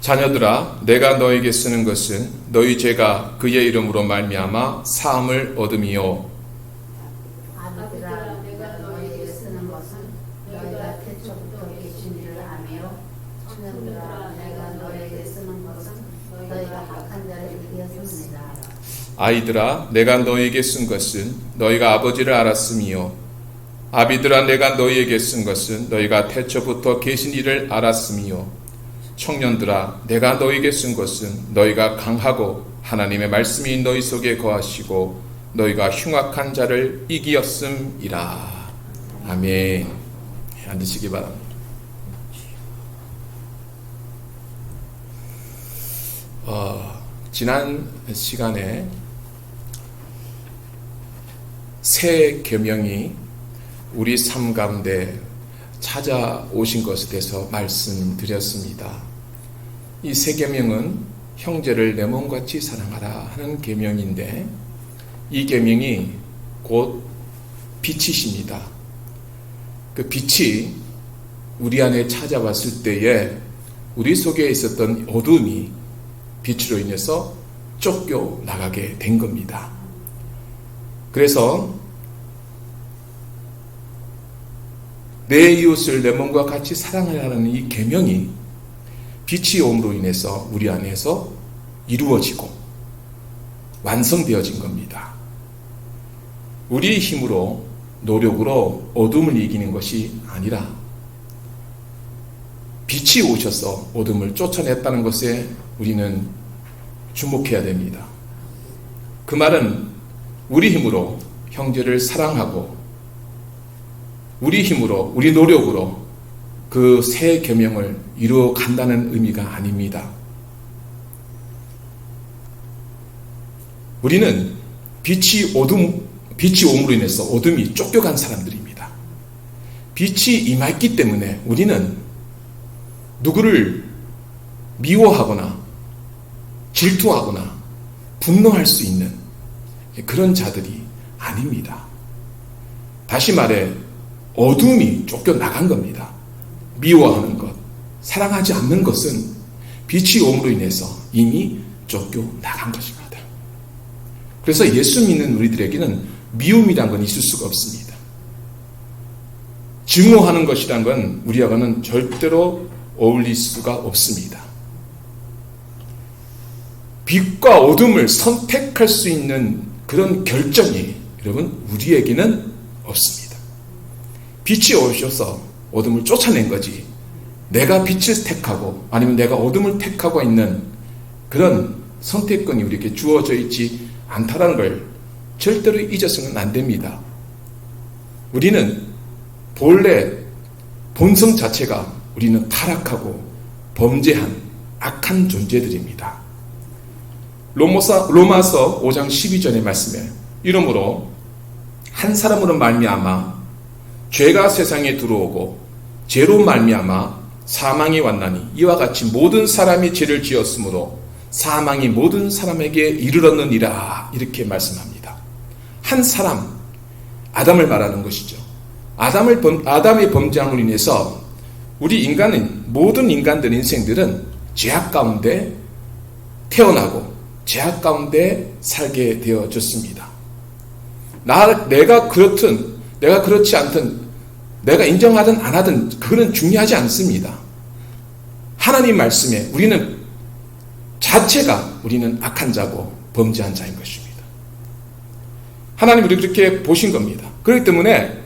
자녀들아, 내가 너에게 쓰는 것은 너희 죄가 그의 이름으로 말미암아 사함을 얻음이요. 아들아, 내가 너에게 쓰는 것은 너희가 태초부터 계신 줄 아며, 청년들아, 내가 너에게 쓰는 것은 너희가 악한 자를 이겼습니다. 아이들아, 내가 너에게 쓴 것은 너희가 아버지를 알았음이요. 아비들아, 내가 너희에게 쓴 것은 너희가 태초부터 계신 이를 알았음이요. 청년들아, 내가 너희에게 쓴 것은 너희가 강하고 하나님의 말씀이 너희 속에 거하시고 너희가 흉악한 자를 이기었음이라. 아멘. 앉으시기 바랍니다. 지난 시간에 새 계명이 우리 삶 가운데 찾아오신 것에 대해서 말씀드렸습니다. 이 새 계명은 형제를 내 몸같이 사랑하라 하는 계명인데, 이 계명이 곧 빛이십니다. 그 빛이 우리 안에 찾아왔을 때에 우리 속에 있었던 어둠이 빛으로 인해서 쫓겨 나가게 된 겁니다. 그래서 내 이웃을 내 몸과 같이 사랑하라는 이 계명이 빛이 오므로 인해서 우리 안에서 이루어지고 완성되어진 겁니다. 우리의 힘으로, 노력으로 어둠을 이기는 것이 아니라 빛이 오셔서 어둠을 쫓아냈다는 것에 우리는 주목해야 됩니다. 그 말은 우리 힘으로 형제를 사랑하고 우리 힘으로, 우리 노력으로 그 새 계명을 이루어 간다는 의미가 아닙니다. 우리는 빛이 옴으로 인해서 어둠이 쫓겨간 사람들입니다. 빛이 임했기 때문에 우리는 누구를 미워하거나 질투하거나 분노할 수 있는 그런 자들이 아닙니다. 다시 말해 어둠이 쫓겨나간 겁니다. 미워하는 것, 사랑하지 않는 것은 빛이 옴으로 인해서 이미 쫓겨나간 것입니다. 그래서 예수 믿는 우리들에게는 미움이란 건 있을 수가 없습니다. 증오하는 것이란 건 우리하고는 절대로 어울릴 수가 없습니다. 빛과 어둠을 선택할 수 있는 그런 결정이 여러분 우리에게는 없습니다. 빛이 오셔서 어둠을 쫓아낸 거지, 내가 빛을 택하고 아니면 내가 어둠을 택하고 있는 그런 선택권이 우리에게 주어져 있지 않다는 걸 절대로 잊어서는 안 됩니다. 우리는 본래 본성 자체가 우리는 타락하고 범죄한 악한 존재들입니다. 로마서 5장 12절의 말씀에 이러므로 한 사람으로 말미암아 죄가 세상에 들어오고 죄로 말미암아 사망이 왔나니 이와 같이 모든 사람이 죄를 지었으므로 사망이 모든 사람에게 이르렀느니라. 이렇게 말씀합니다. 한 사람, 아담을 말하는 것이죠. 아담의 범죄함으로 인해서 우리 인간은, 모든 인간들 인생들은 죄악 가운데 태어나고 죄악 가운데 살게 되어졌습니다. 내가 그렇든 내가 그렇지 않든, 내가 인정하든 안 하든 그거는 중요하지 않습니다. 하나님 말씀에 우리는 자체가 우리는 악한 자고 범죄한 자인 것입니다. 하나님 우리 그렇게 보신 겁니다. 그렇기 때문에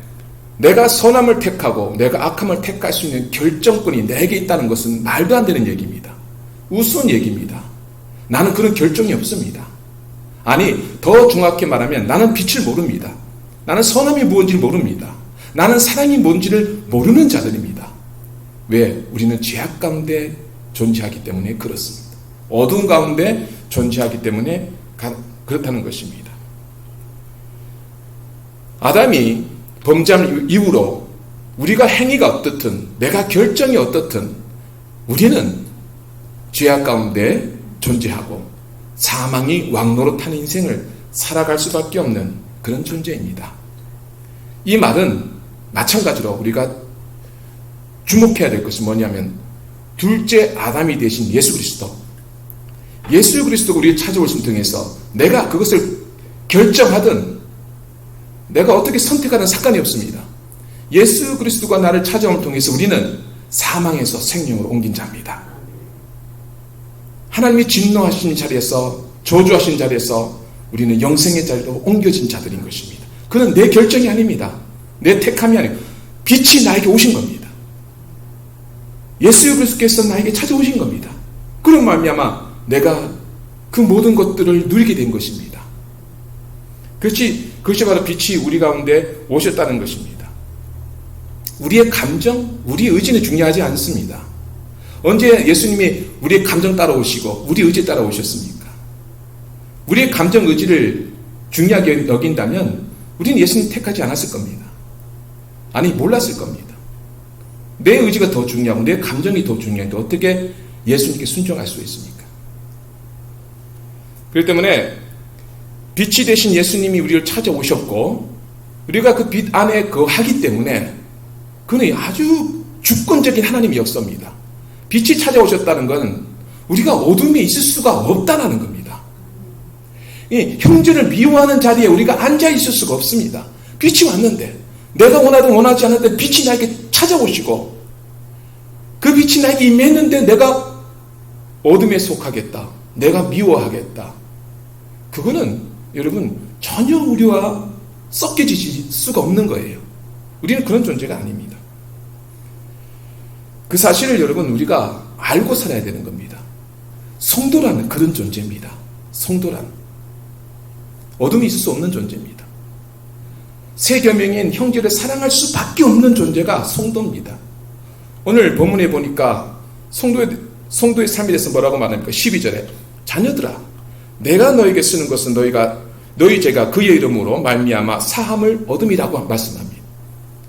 내가 선함을 택하고 내가 악함을 택할 수 있는 결정권이 내게 있다는 것은 말도 안 되는 얘기입니다. 우스운 얘기입니다. 나는 그런 결정이 없습니다. 아니, 더 정확히 말하면 나는 빛을 모릅니다. 나는 선함이 무엇인지를 모릅니다. 나는 사랑이 뭔지를 모르는 자들입니다. 왜? 우리는 죄악 가운데 존재하기 때문에 그렇습니다. 어두운 가운데 존재하기 때문에 그렇다는 것입니다. 아담이 범죄한 이후로 우리가 행위가 어떻든 내가 결정이 어떻든 우리는 죄악 가운데 존재하고 사망이 왕노릇한 인생을 살아갈 수밖에 없는 그런 존재입니다. 이 말은 마찬가지로 우리가 주목해야 될 것이 뭐냐면 둘째 아담이 되신 예수 그리스도. 예수 그리스도가 우리를 찾아오신 통해서 내가 그것을 결정하든 내가 어떻게 선택하든 상관이 없습니다. 예수 그리스도가 나를 찾아옴을 통해서 우리는 사망에서 생명으로 옮긴 자입니다. 하나님이 진노하신 자리에서, 저주하신 자리에서 우리는 영생의 자리로 옮겨진 자들인 것입니다. 그건 내 결정이 아닙니다. 내 택함이 아니고 빛이 나에게 오신 겁니다. 예수 그리스도께서 나에게 찾아오신 겁니다. 그런 말미암아 내가 그 모든 것들을 누리게 된 것입니다. 그것이 바로 빛이 우리 가운데 오셨다는 것입니다. 우리의 감정, 우리의 의지는 중요하지 않습니다. 언제 예수님이 우리의 감정 따라오시고 우리 의지 따라오셨습니까? 우리의 감정, 의지를 중요하게 여긴다면 우리는 예수님 택하지 않았을 겁니다. 아니, 몰랐을 겁니다. 내 의지가 더 중요하고 내 감정이 더 중요한데 어떻게 예수님께 순종할 수 있습니까? 그렇기 때문에 빛이 되신 예수님이 우리를 찾아오셨고 우리가 그 빛 안에 거하기 때문에 그는 아주 주권적인 하나님의 역사입니다. 빛이 찾아오셨다는 건 우리가 어둠에 있을 수가 없다는 겁니다. 이 형제를 미워하는 자리에 우리가 앉아 있을 수가 없습니다. 빛이 왔는데 내가 원하든 원하지 않았든 빛이 나에게 찾아오시고 그 빛이 나에게 임했는데 내가 어둠에 속하겠다, 내가 미워하겠다, 그거는 여러분 전혀 우리와 섞여질 수가 없는 거예요. 우리는 그런 존재가 아닙니다. 그 사실을 여러분 우리가 알고 살아야 되는 겁니다. 성도라는 그런 존재입니다. 성도란 어둠이 있을 수 없는 존재입니다. 새 계명인 형제를 사랑할 수밖에 없는 존재가 성도입니다. 오늘 본문에 보니까 성도의 삶에 대해서 뭐라고 말합니까? 12절에 자녀들아, 내가 너에게 쓰는 것은 너희 죄가 그의 이름으로 말미암아 사함을 얻음이라고 말씀합니다.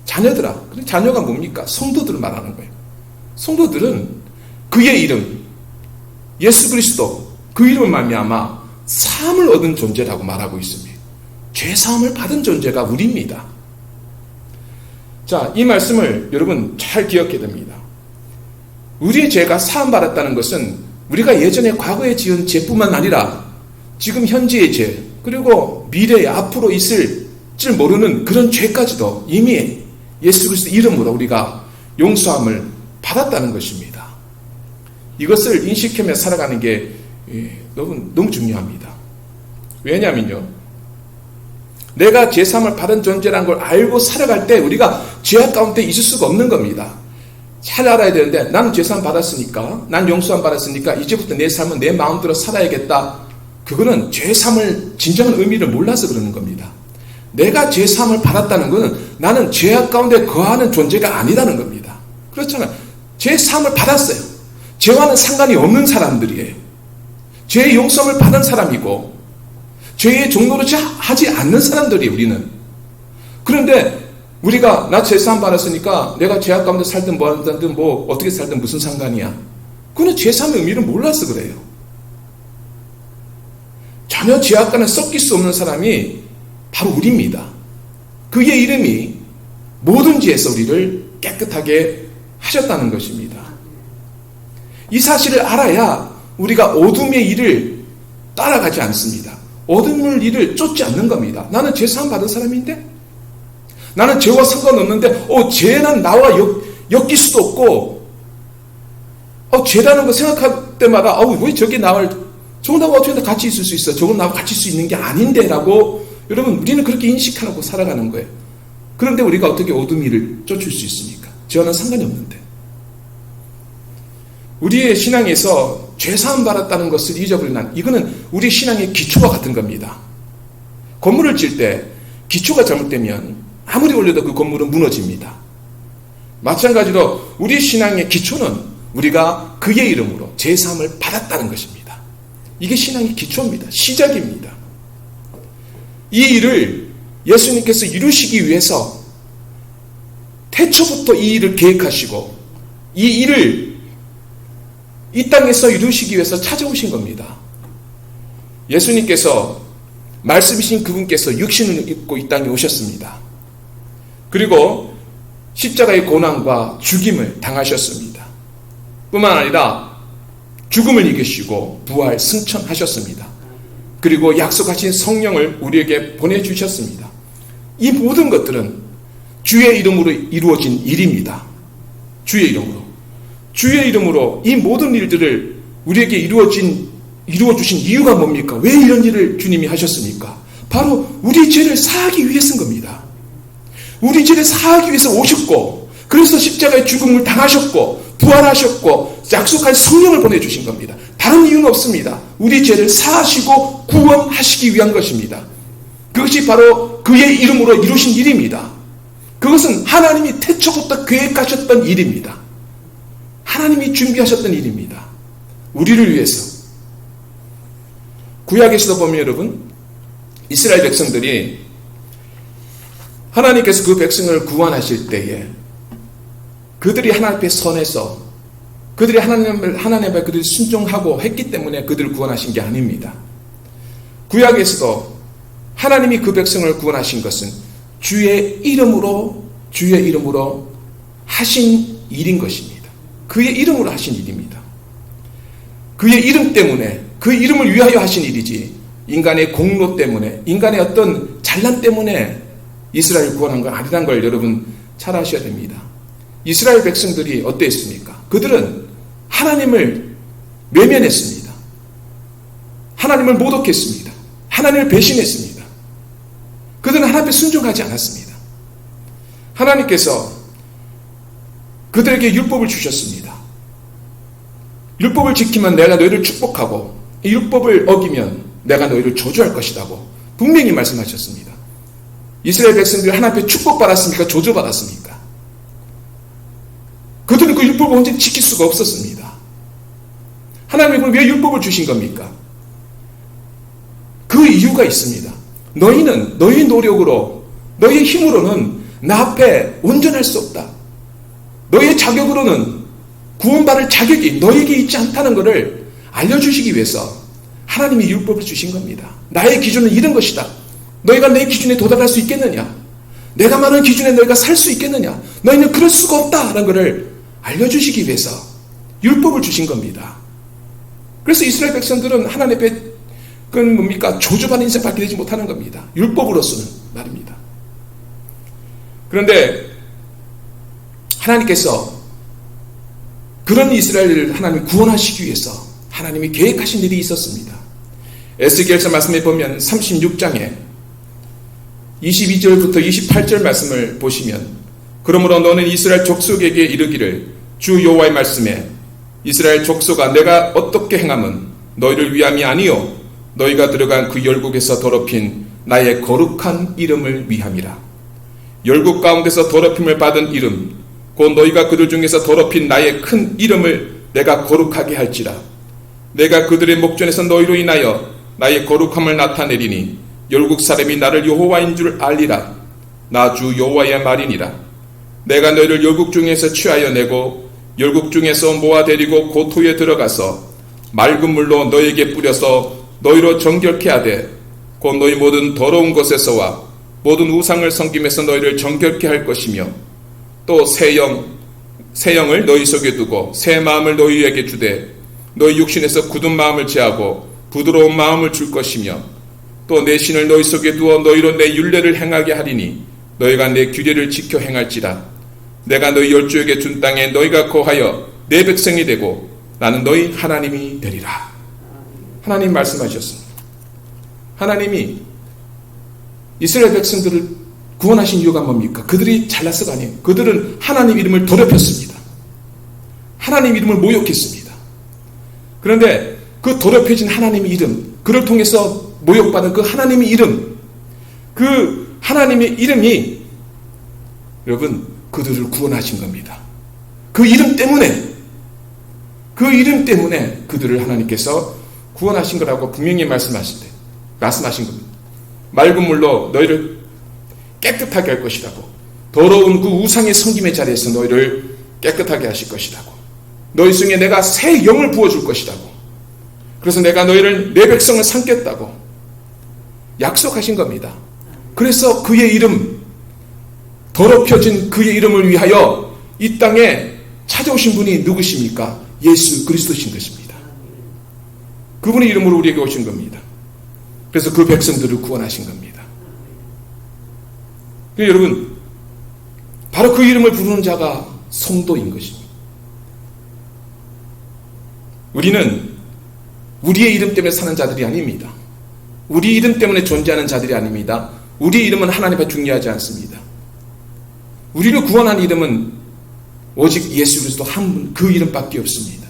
자녀들아, 자녀가 뭡니까? 성도들을 말하는 거예요. 성도들은 그의 이름, 예수 그리스도, 그 이름을 말미암아 사함을 얻은 존재라고 말하고 있습니다. 죄 사함을 받은 존재가 우리입니다. 자, 이 말씀을 여러분 잘 기억해야 됩니다. 우리의 죄가 사함 받았다는 것은 우리가 예전에 과거에 지은 죄뿐만 아니라 지금 현재의 죄, 그리고 미래에 앞으로 있을 줄 모르는 그런 죄까지도 이미 예수 그리스도 이름으로 우리가 용서함을 받았다는 것입니다. 이것을 인식하며 살아가는 게 너무 중요합니다. 왜냐하면요, 내가 죄사함을 받은 존재라는 걸 알고 살아갈 때 우리가 죄악 가운데 있을 수가 없는 겁니다. 잘 알아야 되는데 나는 죄사함 받았으니까, 난 용서함 받았으니까 이제부터 내 삶은 내 마음대로 살아야겠다. 그거는 죄사함을 진정한 의미를 몰라서 그러는 겁니다. 내가 죄사함을 받았다는 것은 나는 죄악 가운데 거하는 존재가 아니라는 겁니다. 그렇잖아요. 죄사함을 받았어요. 죄와는 상관이 없는 사람들이에요. 죄의 용서함을 받은 사람이고 죄의 종로를 하지 않는 사람들이에요. 우리는. 그런데 우리가 나 죄사함 받았으니까 내가 죄악 가운데 살든 뭐 하든 뭐 어떻게 살든 무슨 상관이야. 그거는 죄사함의 의미를 몰라서 그래요. 전혀 죄악과는 섞일 수 없는 사람이 바로 우리입니다. 그의 이름이 모든 죄에서 우리를 깨끗하게 하셨다는 것입니다. 이 사실을 알아야 우리가 어둠의 일을 따라가지 않습니다. 어둠의 일을 쫓지 않는 겁니다. 나는 죄사함 받은 사람인데, 나는 죄와 상관없는데 죄는 나와 엮일 수도 없고, 죄라는 거 생각할 때마다 왜 저게 저건 나와 어떻게 같이 있을 수 있어? 저건 나와 같이 있을 수 있는 게 아닌데 라고 여러분 우리는 그렇게 인식하고 살아가는 거예요. 그런데 우리가 어떻게 어둠의 일을 쫓을 수 있습니까? 죄와는 상관이 없는데. 우리의 신앙에서 죄사함 받았다는 것을 잊어버리는, 이거는 우리 신앙의 기초와 같은 겁니다. 건물을 질 때 기초가 잘못되면 아무리 올려도 그 건물은 무너집니다. 마찬가지로 우리 신앙의 기초는 우리가 그의 이름으로 죄사함을 받았다는 것입니다. 이게 신앙의 기초입니다. 시작입니다. 이 일을 예수님께서 이루시기 위해서 태초부터 이 일을 계획하시고 이 일을 이 땅에서 이루시기 위해서 찾아오신 겁니다. 예수님께서 말씀이신 그분께서 육신을 입고 이 땅에 오셨습니다. 그리고 십자가의 고난과 죽임을 당하셨습니다. 뿐만 아니라 죽음을 이기시고 부활 승천하셨습니다. 그리고 약속하신 성령을 우리에게 보내주셨습니다. 이 모든 것들은 주의 이름으로 이루어진 일입니다. 주의 이름으로. 주의 이름으로 이 모든 일들을 우리에게 이루어주신 이유가 뭡니까? 왜 이런 일을 주님이 하셨습니까? 바로 우리 죄를 사하기 위해서인 겁니다. 우리 죄를 사하기 위해서 오셨고, 그래서 십자가의 죽음을 당하셨고, 부활하셨고, 약속한 성령을 보내주신 겁니다. 다른 이유는 없습니다. 우리 죄를 사하시고 구원하시기 위한 것입니다. 그것이 바로 그의 이름으로 이루신 일입니다. 그것은 하나님이 태초부터 계획하셨던 일입니다. 하나님이 준비하셨던 일입니다. 우리를 위해서. 구약에서도 보면 여러분, 이스라엘 백성들이 하나님께서 그 백성을 구원하실 때에 그들이 하나님 앞에 선해서 그들이 하나님 앞에 그들이 순종하고 했기 때문에 그들을 구원하신 게 아닙니다. 구약에서도 하나님이 그 백성을 구원하신 것은 주의 이름으로 하신 일인 것입니다. 그의 이름으로 하신 일입니다. 그의 이름 때문에, 그 이름을 위하여 하신 일이지 인간의 공로 때문에, 인간의 어떤 잘난 때문에 이스라엘을 구원한 건 아니라는 걸 여러분 잘 아셔야 됩니다. 이스라엘 백성들이 어땠습니까? 그들은 하나님을 외면했습니다. 하나님을 모독했습니다. 하나님을 배신했습니다. 그들은 하나님 앞에 순종하지 않았습니다. 하나님께서 그들에게 율법을 주셨습니다. 율법을 지키면 내가 너희를 축복하고 이 율법을 어기면 내가 너희를 저주할 것이라고 분명히 말씀하셨습니다. 이스라엘 백성들이 하나님 앞에 축복받았습니까? 저주받았습니까? 그들은 그 율법을 온전히 지킬 수가 없었습니다. 하나님이 왜 율법을 주신 겁니까? 그 이유가 있습니다. 너희는 너희 노력으로, 너희의 힘으로는 나 앞에 온전할 수 없다. 너희의 자격으로는 구원받을 자격이 너희에게 있지 않다는 것을 알려주시기 위해서 하나님이 율법을 주신 겁니다. 나의 기준은 이런 것이다. 너희가 내 기준에 도달할 수 있겠느냐? 내가 말하는 기준에 너희가 살 수 있겠느냐? 너희는 그럴 수가 없다라는 것을 알려주시기 위해서 율법을 주신 겁니다. 그래서 이스라엘 백성들은 하나님 앞에 그건 뭡니까? 저주받은 인생 받게 되지 못하는 겁니다. 율법으로서는 말입니다. 그런데 하나님께서 그런 이스라엘을 하나님 구원하시기 위해서 하나님이 계획하신 일이 있었습니다. 에스겔서 말씀에 보면 36장에 22절부터 28절 말씀을 보시면, 그러므로 너는 이스라엘 족속에게 이르기를 주 여호와의 말씀에 이스라엘 족속아 내가 어떻게 행함은 너희를 위함이 아니요 너희가 들어간 그 열국에서 더럽힌 나의 거룩한 이름을 위함이라. 열국 가운데서 더럽힘을 받은 이름 곧 너희가 그들 중에서 더럽힌 나의 큰 이름을 내가 거룩하게 할지라. 내가 그들의 목전에서 너희로 인하여 나의 거룩함을 나타내리니 열국 사람이 나를 여호와인 줄 알리라. 나 주 여호와의 말이니라. 내가 너희를 열국 중에서 취하여 내고 열국 중에서 모아 데리고 고토에 들어가서 맑은 물로 너희에게 뿌려서 너희로 정결케 하되 곧 너희 모든 더러운 것에서와 모든 우상을 섬김에서 너희를 정결케 할 것이며 또 새 영을 너희 속에 두고 새 마음을 너희에게 주되 너희 육신에서 굳은 마음을 제하고 부드러운 마음을 줄 것이며 또 내 신을 너희 속에 두어 너희로 내 율례를 행하게 하리니 너희가 내 규례를 지켜 행할지라. 내가 너희 열조에게 준 땅에 너희가 거하여 내 백성이 되고 나는 너희 하나님이 되리라. 하나님 말씀하셨습니다. 하나님이 이스라엘 백성들을 구원하신 이유가 뭡니까? 그들이 잘나서가 아니에요. 그들은 하나님 이름을 더럽혔습니다. 하나님 이름을 모욕했습니다. 그런데 그 더럽혀진 하나님의 이름, 그를 통해서 모욕받은 그 하나님의 이름, 그 하나님의 이름이 여러분 그들을 구원하신 겁니다. 그 이름 때문에 그들을 하나님께서 구원하신 거라고 분명히 말씀하신 겁니다. 맑은 물로 너희를 깨끗하게 할 것이라고, 더러운 그 우상의 섬김의 자리에서 너희를 깨끗하게 하실 것이라고, 너희 중에 내가 새 영을 부어줄 것이라고, 그래서 내가 너희를 내 백성을 삼겠다고 약속하신 겁니다. 그래서 그의 이름, 더럽혀진 그의 이름을 위하여 이 땅에 찾아오신 분이 누구십니까? 예수 그리스도신 것입니다. 그분의 이름으로 우리에게 오신 겁니다. 그래서 그 백성들을 구원하신 겁니다. 여러분, 바로 그 이름을 부르는 자가 성도인 것입니다. 우리는 우리의 이름 때문에 사는 자들이 아닙니다. 우리 이름 때문에 존재하는 자들이 아닙니다. 우리 이름은 하나님 앞에 중요하지 않습니다. 우리를 구원한 이름은 오직 예수 그리스도 한 분, 그 이름밖에 없습니다.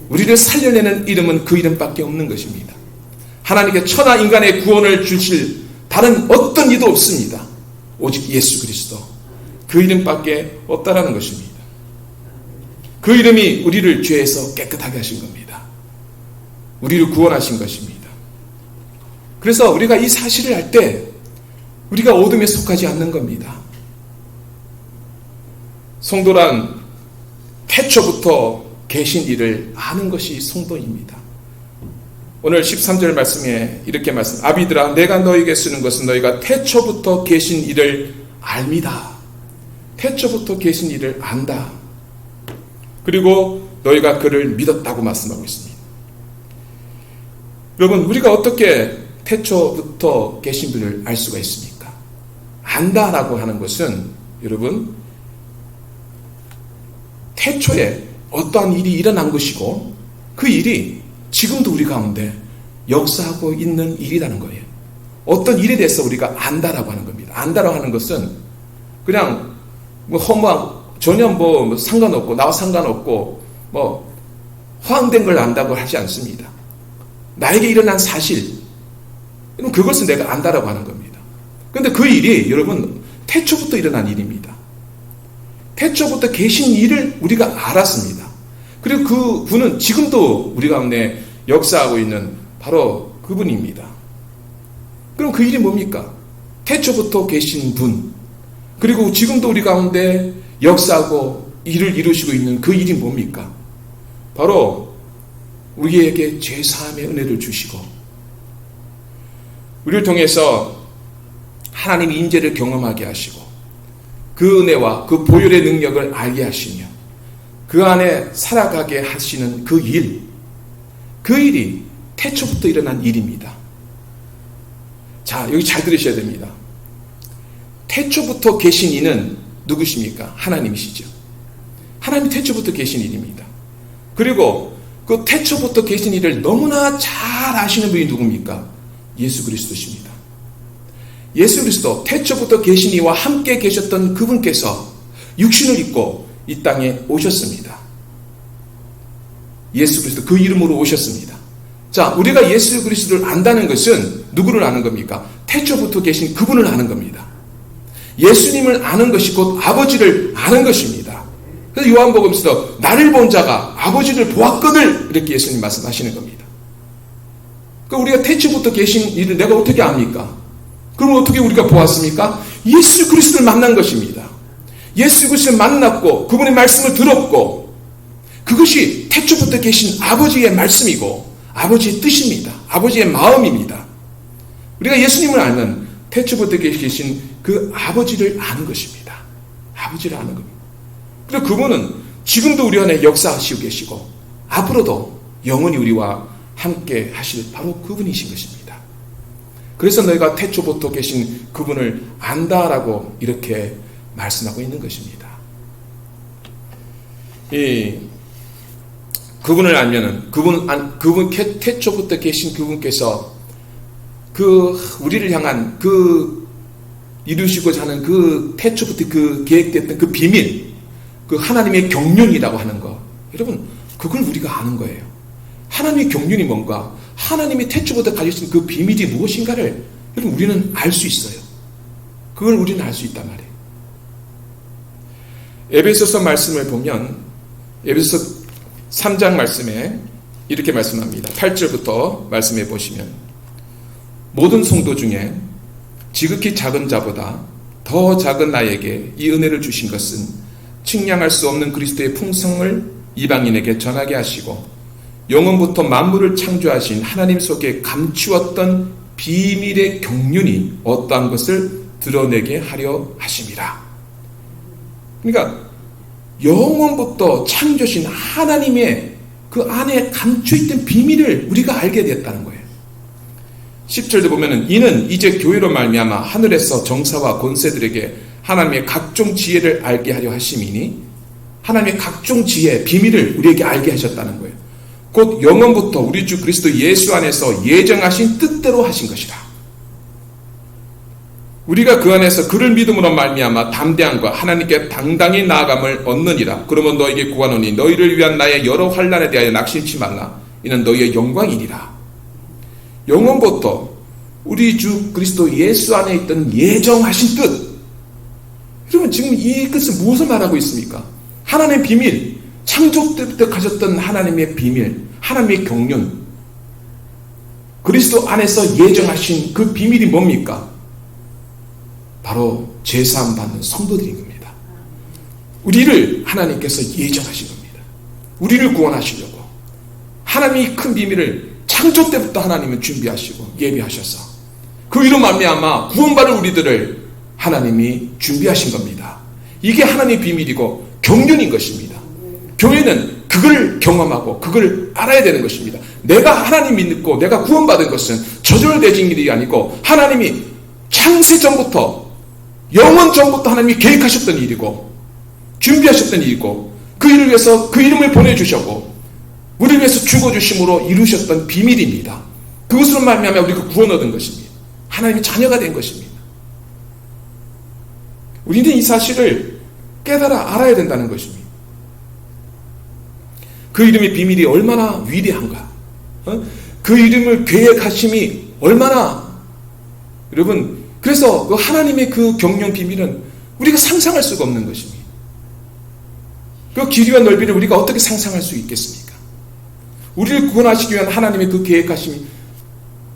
우리를 살려내는 이름은 그 이름밖에 없는 것입니다. 하나님께 천하 인간의 구원을 주실 다른 어떤 이도 없습니다. 오직 예수 그리스도, 그 이름밖에 없다라는 것입니다. 그 이름이 우리를 죄에서 깨끗하게 하신 겁니다. 우리를 구원하신 것입니다. 그래서 우리가 이 사실을 할 때 우리가 어둠에 속하지 않는 겁니다. 성도란 태초부터 계신 이를 아는 것이 성도입니다. 오늘 13절 말씀에 이렇게 말씀, 아비들아 내가 너에게 쓰는 것은 너희가 태초부터 계신 이를 알미다. 태초부터 계신 이를 안다. 그리고 너희가 그를 믿었다고 말씀하고 있습니다. 여러분, 우리가 어떻게 태초부터 계신 분을 알 수가 있습니까? 안다라고 하는 것은 여러분, 태초에 어떠한 일이 일어난 것이고 그 일이 지금도 우리 가운데 역사하고 있는 일이라는 거예요. 어떤 일에 대해서 우리가 안다라고 하는 겁니다. 안다라고 하는 것은 그냥 허무한, 전혀 상관없고 나와 상관없고 허황된 걸 안다고 하지 않습니다. 나에게 일어난 사실, 그것은 내가 안다라고 하는 겁니다. 그런데 그 일이 여러분 태초부터 일어난 일입니다. 태초부터 계신 일을 우리가 알았습니다. 그리고 그 분은 지금도 우리 가운데 역사하고 있는 바로 그분입니다. 그럼 그 일이 뭡니까? 태초부터 계신 분, 그리고 지금도 우리 가운데 역사하고 일을 이루시고 있는 그 일이 뭡니까? 바로 우리에게 죄사함의 은혜를 주시고 우리를 통해서 하나님의 인재를 경험하게 하시고 그 은혜와 그 보혈의 능력을 알게 하시며 그 안에 살아가게 하시는 그 일, 그 일이 태초부터 일어난 일입니다. 자, 여기 잘 들으셔야 됩니다. 태초부터 계신 이는 누구십니까? 하나님이시죠. 하나님 태초부터 계신 일입니다. 그리고 그 태초부터 계신 일을 너무나 잘 아시는 분이 누굽니까? 예수 그리스도십니다. 예수 그리스도, 태초부터 계신 이와 함께 계셨던 그분께서 육신을 입고 이 땅에 오셨습니다. 예수 그리스도, 그 이름으로 오셨습니다. 자, 우리가 예수 그리스도를 안다는 것은 누구를 아는 겁니까? 태초부터 계신 그분을 아는 겁니다. 예수님을 아는 것이 곧 아버지를 아는 것입니다. 그래서 요한복음에서 나를 본 자가 아버지를 보았거늘 이렇게 예수님 말씀하시는 겁니다. 그러니까 우리가 태초부터 계신 일을 내가 어떻게 압니까? 그럼 어떻게 우리가 보았습니까? 예수 그리스도를 만난 것입니다. 예수 그리스도를 만났고 그분의 말씀을 들었고 그것이 태초부터 계신 아버지의 말씀이고 아버지의 뜻입니다. 아버지의 마음입니다. 우리가 예수님을 알면 태초부터 계신 그 아버지를 아는 것입니다. 아버지를 아는 겁니다. 그리고 그분은 지금도 우리 안에 역사하시고 계시고 앞으로도 영원히 우리와 함께 하실 바로 그분이신 것입니다. 그래서 너희가 태초부터 계신 그분을 안다라고 이렇게 말씀하고 있는 것입니다. 그분을 알면은 그분 태초부터 계신 그분께서 그 우리를 향한 그 이루시고자 하는 그 태초부터 그 계획됐던 그 비밀, 그 하나님의 경륜이라고 하는 거, 여러분 그걸 우리가 아는 거예요. 하나님의 경륜이 뭔가, 하나님이 태초부터 가지신 그 비밀이 무엇인가를 여러분 우리는 알 수 있어요. 그걸 우리는 알 수 있단 말이에요. 에베소서 말씀을 보면 에베소서 3장 말씀에 이렇게 말씀합니다. 8절부터 말씀해 보시면 모든 성도 중에 지극히 작은 자보다 더 작은 나에게 이 은혜를 주신 것은 측량할 수 없는 그리스도의 풍성을 이방인에게 전하게 하시고 영원부터 만물을 창조하신 하나님 속에 감추었던 비밀의 경륜이 어떠한 것을 드러내게 하려 하심이라. 그러니까 영원부터 창조신 하나님의 그 안에 감춰있던 비밀을 우리가 알게 됐다는 거예요. 10절도 보면은 이는 이제 교회로 말미암아 하늘에서 정사와 권세들에게 하나님의 각종 지혜를 알게 하려 하심이니, 하나님의 각종 지혜, 비밀을 우리에게 알게 하셨다는 거예요. 곧 영원부터 우리 주 그리스도 예수 안에서 예정하신 뜻대로 하신 것이라. 우리가 그 안에서 그를 믿음으로 말미암아 담대함과 하나님께 당당히 나아감을 얻느니라. 그러면 너에게 구하노니 너희를 위한 나의 여러 환난에 대하여 낙심치 말라. 이는 너희의 영광이니라. 영원부터 우리 주 그리스도 예수 안에 있던 예정하신 뜻. 여러분 지금 이 뜻은 무엇을 말하고 있습니까? 하나님의 비밀, 창조 때부터 가졌던 하나님의 비밀, 하나님의 경륜, 그리스도 안에서 예정하신 그 비밀이 뭡니까? 바로 제사함 받는 성도들인 겁니다. 우리를 하나님께서 예정하신 겁니다. 우리를 구원하시려고 하나님이 큰 비밀을 창조 때부터 하나님은 준비하시고 예비하셔서 그 이로 말미암아 구원받을 우리들을 하나님이 준비하신 겁니다. 이게 하나님의 비밀이고 경륜인 것입니다. 교회는 그걸 경험하고 그걸 알아야 되는 것입니다. 내가 하나님 믿고 내가 구원받은 것은 저절되진 일이 아니고 하나님이 창세 전부터 영원 전부터 하나님이 계획하셨던 일이고 준비하셨던 일이고 그 일을 위해서 그 이름을 보내주셨고 우리를 위해서 죽어주심으로 이루셨던 비밀입니다. 그것으로 말미암아 우리가 구원 얻은 것입니다. 하나님의 자녀가 된 것입니다. 우리는 이 사실을 깨달아 알아야 된다는 것입니다. 그 이름의 비밀이 얼마나 위대한가, 그 이름을 계획하심이 얼마나, 여러분, 그래서 그 하나님의 그 경륜 비밀은 우리가 상상할 수가 없는 것입니다. 그 길이와 넓이를 우리가 어떻게 상상할 수 있겠습니까? 우리를 구원하시기 위한 하나님의 그 계획하심이,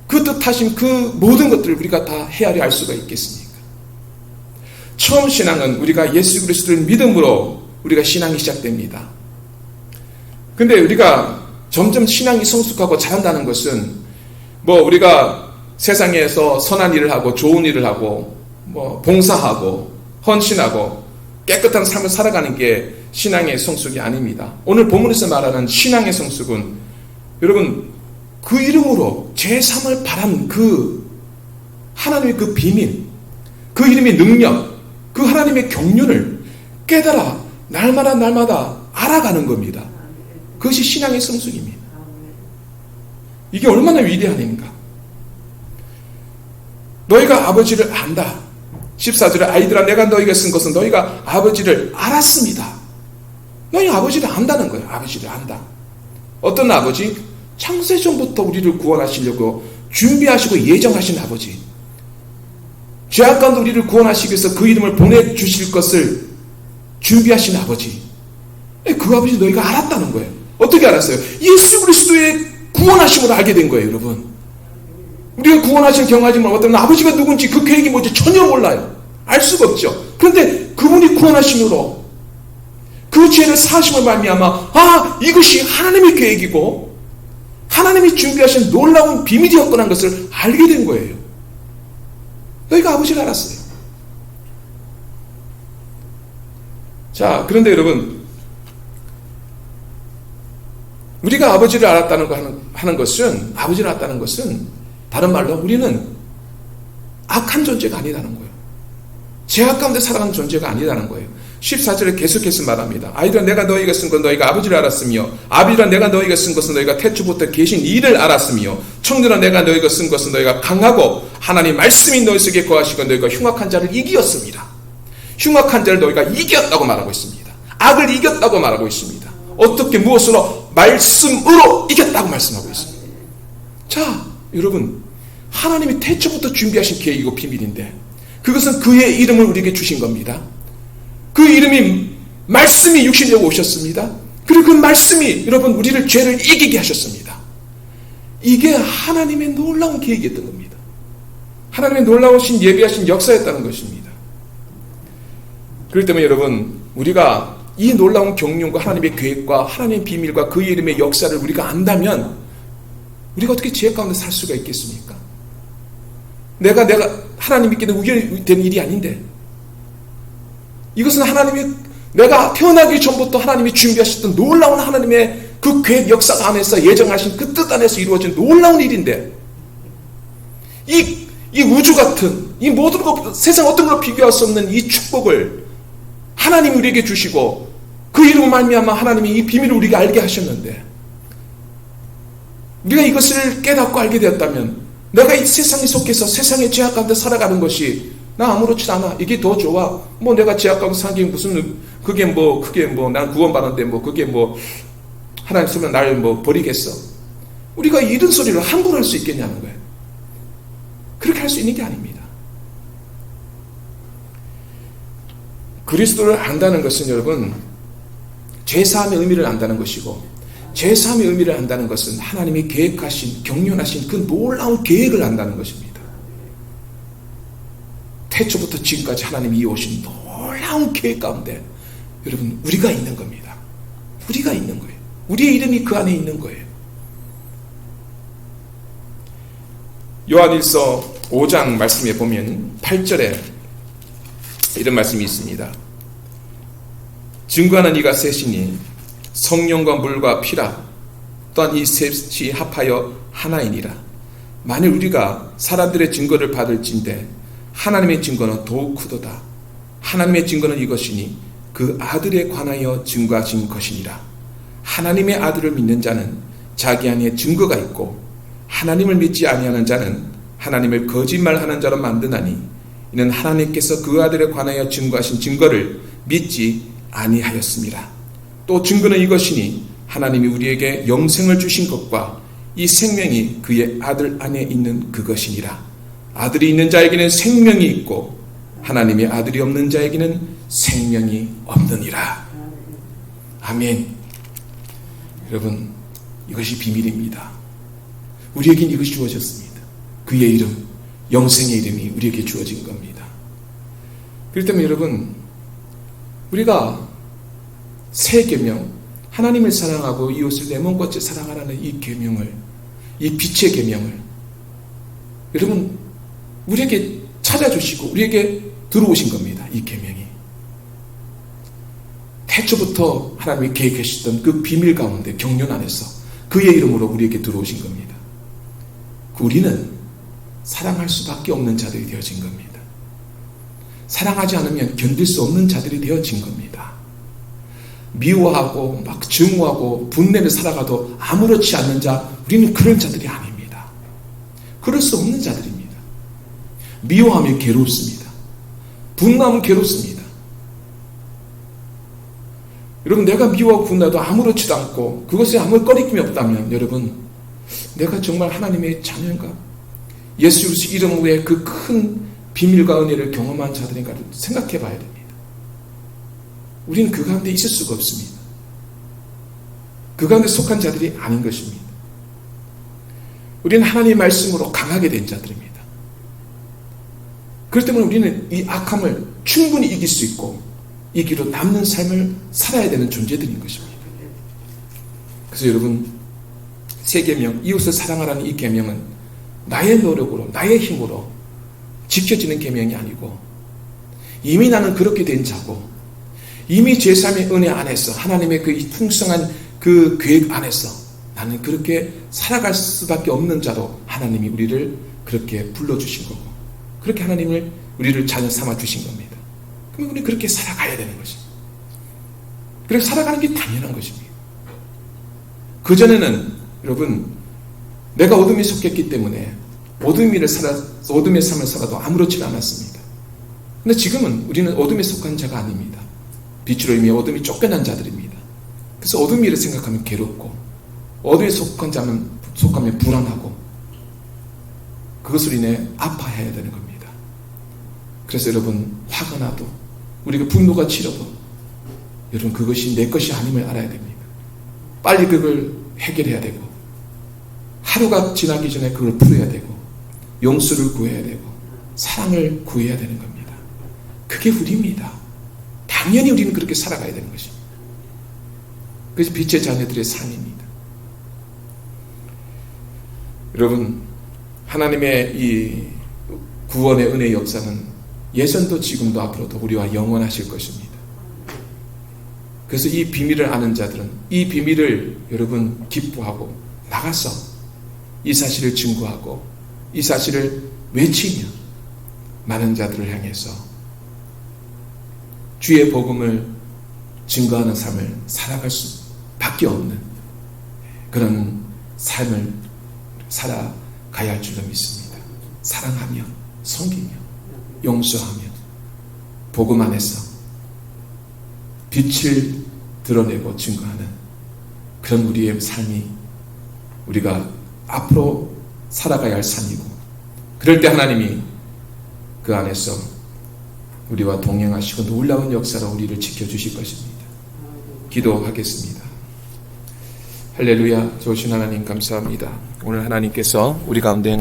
그 뜻하심, 그 모든 것들을 우리가 다 헤아려 알 수가 있겠습니까? 처음 신앙은 우리가 예수 그리스도를 믿음으로 우리가 신앙이 시작됩니다. 근데 우리가 점점 신앙이 성숙하고 잘한다는 것은 우리가 세상에서 선한 일을 하고 좋은 일을 하고 봉사하고 헌신하고 깨끗한 삶을 살아가는 게 신앙의 성숙이 아닙니다. 오늘 본문에서 말하는 신앙의 성숙은 여러분 그 이름으로 제3을 바란 그 하나님의 그 비밀, 그 이름의 능력, 그 하나님의 경륜을 깨달아 날마다 알아가는 겁니다. 그것이 신앙의 성숙입니다. 이게 얼마나 위대한 일인가. 너희가 아버지를 안다. 14절에 아이들아 내가 너희에게 쓴 것은 너희가 아버지를 알았습니다. 너희 아버지를 안다는 거예요. 아버지를 안다. 어떤 아버지? 창세전부터 우리를 구원하시려고 준비하시고 예정하신 아버지. 죄악 가운데 우리를 구원하시기 위해서 그 이름을 보내주실 것을 준비하신 아버지. 그 아버지 너희가 알았다는 거예요. 어떻게 알았어요? 예수 그리스도의 구원하심으로 알게 된 거예요, 여러분. 우리가 구원하신 경험하지만 어떤 아버지가 누군지 그 계획이 뭔지 전혀 몰라요. 알 수가 없죠. 그런데 그분이 구원하심으로 그 죄를 사심을 말미암아 이것이 하나님의 계획이고 하나님이 준비하신 놀라운 비밀이었구나 하는 것을 알게 된 거예요. 너희가 아버지를 알았어요. 자, 그런데 여러분 우리가 아버지를 알았다는 거 하는 것은 아버지를 알았다는 것은 다른 말로 우리는 악한 존재가 아니라는 거예요. 죄악 가운데 살아가는 존재가 아니라는 거예요. 14절에 계속해서 말합니다. 아이들아 내가 너희에게 쓴 건 너희가 아버지를 알았으며 아비들아 내가 너희에게 쓴 것은 너희가 태초부터 계신 이를 알았으며 청년아 내가 너희에게 쓴 것은 너희가 강하고 하나님 말씀이 너희 속에 거하시고 너희가 흉악한 자를 이기었습니다. 흉악한 자를 너희가 이겼다고 말하고 있습니다. 악을 이겼다고 말하고 있습니다. 어떻게 무엇으로? 말씀으로 이겼다고 말씀하고 있습니다. 자, 여러분 하나님이 태초부터 준비하신 계획이고 비밀인데 그것은 그의 이름을 우리에게 주신 겁니다. 그 이름이 말씀이 육신되고 오셨습니다. 그리고 그 말씀이 여러분 우리를 죄를 이기게 하셨습니다. 이게 하나님의 놀라운 계획이었던 겁니다. 하나님의 놀라우신 예비하신 역사였다는 것입니다. 그렇기 때문에 여러분 우리가 이 놀라운 경륜과 하나님의 계획과 하나님의 비밀과 그 이름의 역사를 우리가 안다면 우리가 어떻게 죄 가운데 살 수가 있겠습니까? 내가 하나님 믿기는 우연히 된 일이 아닌데 이것은 하나님이 내가 태어나기 전부터 하나님이 준비하셨던 놀라운 하나님의 그 계획 역사 안에서 예정하신 그 뜻 안에서 이루어진 놀라운 일인데 이 우주 같은 이 모든 것 세상 어떤 걸로 비교할 수 없는 이 축복을 하나님이 우리에게 주시고 그 이름으로 말미암아 하나님이 이 비밀을 우리에게 알게 하셨는데 우리가 이것을 깨닫고 알게 되었다면 내가 이 세상에 속해서 세상의 죄악 가운데 살아가는 것이 나 아무렇지 않아. 이게 더 좋아. 뭐 내가 죄악 가운데 사는 게 무슨 그게 뭐 난 구원받았는데 뭐 그게 뭐 하나님 쓰면 나를 뭐 버리겠어. 우리가 이런 소리를 함부로 할 수 있겠냐는 거예요. 그렇게 할 수 있는 게 아닙니다. 그리스도를 안다는 것은 여러분 죄사함의 의미를 안다는 것이고 죄사함의 의미를 안다는 것은 하나님이 계획하신 경륜하신 그 놀라운 계획을 안다는 것입니다. 태초부터 지금까지 하나님이 이어오신 놀라운 계획 가운데 여러분 우리가 있는 겁니다. 우리가 있는 거예요. 우리의 이름이 그 안에 있는 거예요. 요한일서 5장 말씀에 보면 8절에 이런 말씀이 있습니다. 증거하는 이가 셋이니 성령과 물과 피라 또한 이 셋이 합하여 하나이니라. 만일 우리가 사람들의 증거를 받을진대 하나님의 증거는 더욱 크도다. 하나님의 증거는 이것이니 그 아들에 관하여 증거하신 것이니라. 하나님의 아들을 믿는 자는 자기 안에 증거가 있고 하나님을 믿지 아니하는 자는 하나님을 거짓말하는 자로 만드나니 이는 하나님께서 그 아들에 관하여 증거하신 증거를 믿지 아니하였습니다. 또 증거는 이것이니 하나님이 우리에게 영생을 주신 것과 이 생명이 그의 아들 안에 있는 그것이니라. 아들이 있는 자에게는 생명이 있고 하나님의 아들이 없는 자에게는 생명이 없느니라. 아멘. 여러분 이것이 비밀입니다. 우리에겐 이것이 주어졌습니다. 그의 이름, 영생의 이름이 우리에게 주어진 겁니다. 그렇기 때문에 여러분 우리가 새 계명, 하나님을 사랑하고 이웃을 내 몸같이 사랑하라는 이 계명을, 이 빛의 계명을 여러분 우리에게 찾아주시고 우리에게 들어오신 겁니다. 이 계명이 태초부터 하나님이 계획하셨던 그 비밀 가운데 경륜 안에서 그의 이름으로 우리에게 들어오신 겁니다. 우리는 사랑할 수밖에 없는 자들이 되어진 겁니다. 사랑하지 않으면 견딜 수 없는 자들이 되어진 겁니다. 미워하고 막 증오하고 분내며 살아가도 아무렇지 않는 자, 우리는 그런 자들이 아닙니다. 그럴 수 없는 자들입니다. 미워하면 괴롭습니다. 분노하면 괴롭습니다. 여러분 내가 미워하고 분노해도 아무렇지도 않고 그것에 아무 꺼리낌이 없다면 여러분 내가 정말 하나님의 자녀인가? 예수 그리스도 이름 외에 그 큰 비밀과 은혜를 경험한 자들인가를 생각해 봐야 됩니다. 우리는 그 가운데 있을 수가 없습니다. 그 가운데 속한 자들이 아닌 것입니다. 우리는 하나님의 말씀으로 강하게 된 자들입니다. 그렇기 때문에 우리는 이 악함을 충분히 이길 수 있고 이기로 남는 삶을 살아야 되는 존재들인 것입니다. 그래서 여러분 새 계명, 이웃을 사랑하라는 이 계명은 나의 노력으로 나의 힘으로 지켜지는 계명이 아니고 이미 나는 그렇게 된 자고 이미 제3의 은혜 안에서 하나님의 그 풍성한 그 계획 안에서 나는 그렇게 살아갈 수밖에 없는 자로 하나님이 우리를 그렇게 불러주신 거고 그렇게 하나님을 우리를 자녀 삼아 주신 겁니다. 그러면 우리 그렇게 살아가야 되는 것입니다. 그래서 살아가는 게 당연한 것입니다. 그전에는 여러분 내가 어둠에 속했기 때문에 어둠의 삶을 살아도 아무렇지 않았습니다. 그런데 지금은 우리는 어둠에 속한 자가 아닙니다. 빛으로 이미 어둠이 쫓겨난 자들입니다. 그래서 어둠 일을 생각하면 괴롭고 어둠에 속한 자는 속하면 불안하고 그것으로 인해 아파해야 되는 겁니다. 그래서 여러분 화가 나도 우리가 분노가 치러도 여러분 그것이 내 것이 아님을 알아야 됩니다. 빨리 그걸 해결해야 되고 하루가 지나기 전에 그걸 풀어야 되고 용서를 구해야 되고 사랑을 구해야 되는 겁니다. 그게 우리입니다. 당연히 우리는 그렇게 살아가야 되는 것입니다. 그것이 빛의 자녀들의 삶입니다. 여러분 하나님의 이 구원의 은혜의 역사는 예전도 지금도 앞으로도 우리와 영원하실 것입니다. 그래서 이 비밀을 아는 자들은 이 비밀을 여러분 기뻐하고 나가서 이 사실을 증거하고 이 사실을 외치며 많은 자들을 향해서 주의 복음을 증거하는 삶을 살아갈 수밖에 없는 그런 삶을 살아가야 할 줄로 믿습니다. 사랑하며 섬기며 용서하며 복음 안에서 빛을 드러내고 증거하는 그런 우리의 삶이 우리가 앞으로 살아가야 할 삶이고, 그럴 때 하나님이 그 안에서 우리와 동행하시고 놀라운 역사로 우리를 지켜주실 것입니다. 기도하겠습니다. 할렐루야. 좋으신 하나님 감사합니다. 오늘 하나님께서 우리 가운데